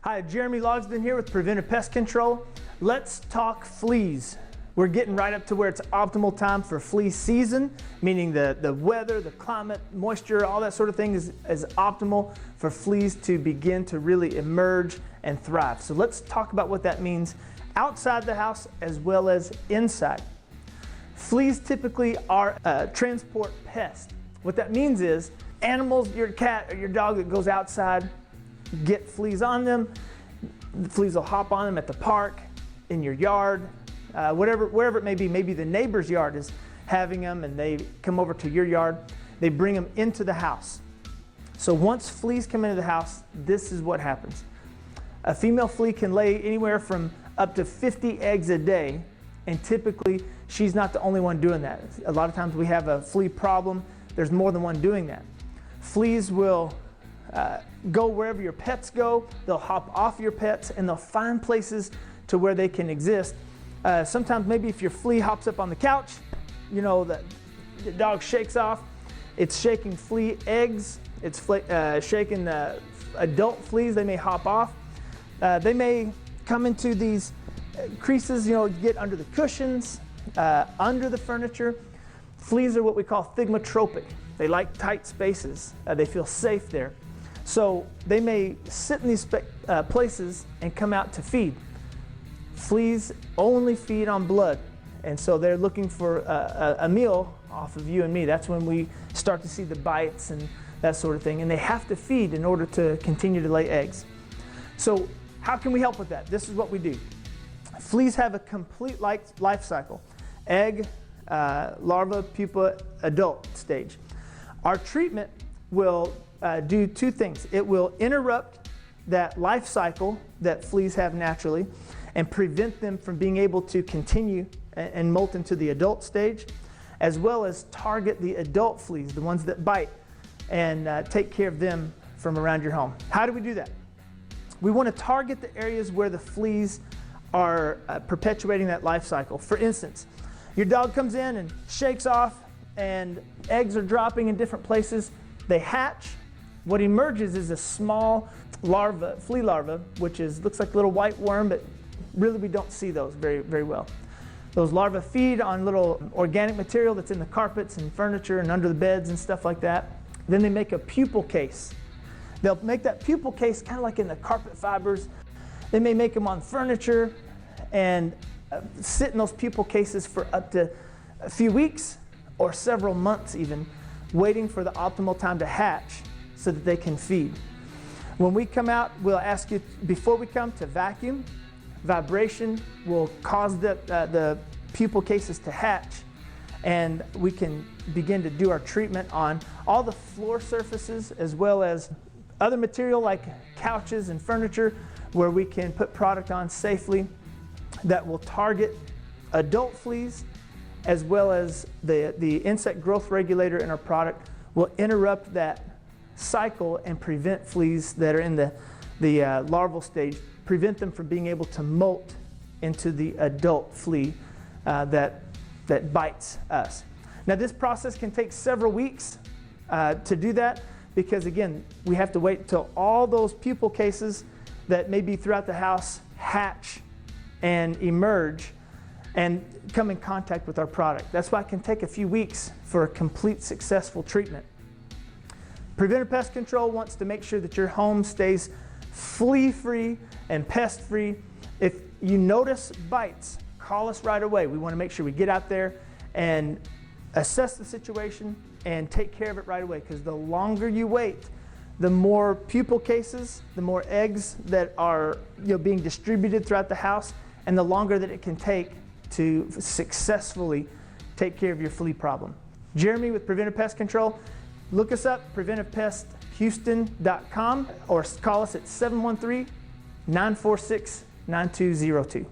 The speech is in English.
Hi, Jeremy Logsdon here with Preventive Pest Control. Let's talk fleas. We're getting right up to where it's optimal time for flea season, meaning the weather, the climate, moisture, all that sort of thing is optimal for fleas to begin to really emerge and thrive. So let's talk about what that means outside the house as well as inside. Fleas typically are a transport pest. What that means is animals, your cat or your dog that goes outside, get fleas on them. The fleas will hop on them at the park, in your yard, wherever it may be. Maybe the neighbor's yard is having them and they come over to your yard. They bring them into the house. So once fleas come into the house, this is what happens. A female flea can lay anywhere from up to 50 eggs a day, and typically she's not the only one doing that. A lot of times we have a flea problem. There's more than one doing that. Fleas will go wherever your pets go. They'll hop off your pets and they'll find places to where they can exist. Sometimes maybe if your flea hops up on the couch, you know, the dog shakes off. It's shaking flea eggs. It's shaking adult fleas. They may hop off. They may come into these creases, you know, get under the cushions, under the furniture. Fleas are what we call thigmotropic. They like tight spaces. They feel safe there. So they may sit in these places and come out to feed. Fleas only feed on blood, and so they're looking for a meal off of you and me. That's when we start to see the bites and that sort of thing, and they have to feed in order to continue to lay eggs. So how can we help with that? This is what we do. Fleas have a complete life cycle: egg, larva, pupa, adult stage. Our treatment will do two things. It will interrupt that life cycle that fleas have naturally and prevent them from being able to continue and molt into the adult stage, as well as target the adult fleas, the ones that bite, and take care of them from around your home. How do we do that? We want to target the areas where the fleas are perpetuating that life cycle. For instance, your dog comes in and shakes off and eggs are dropping in different places. They hatch. What emerges is a small larva, flea larva, which looks like a little white worm, but really we don't see those very well. Those larvae feed on little organic material that's in the carpets and furniture and under the beds and stuff like that. Then they make a pupal case. They'll make that pupal case kind of like in the carpet fibers. They may make them on furniture and sit in those pupal cases for up to a few weeks or several months even, waiting for the optimal time to hatch so that they can feed. When we come out, we'll ask you before we come to vacuum. Vibration will cause the pupal cases to hatch, and we can begin to do our treatment on all the floor surfaces as well as other material like couches and furniture, where we can put product on safely that will target adult fleas, as well as the insect growth regulator in our product will interrupt that cycle and prevent fleas that are in the larval stage, prevent them from being able to molt into the adult flea that bites us. Now this process can take several weeks to do that, because again, we have to wait until all those pupal cases that may be throughout the house hatch and emerge and come in contact with our product. That's why it can take a few weeks for a complete successful treatment. Preventive Pest Control wants to make sure that your home stays flea-free and pest-free. If you notice bites, call us right away. We want to make sure we get out there and assess the situation and take care of it right away, because the longer you wait, the more pupal cases, the more eggs that are being distributed throughout the house, and the longer that it can take to successfully take care of your flea problem. Jeremy with Preventive Pest Control. Look us up, PreventivePestHouston.com, or call us at 713-946-9202.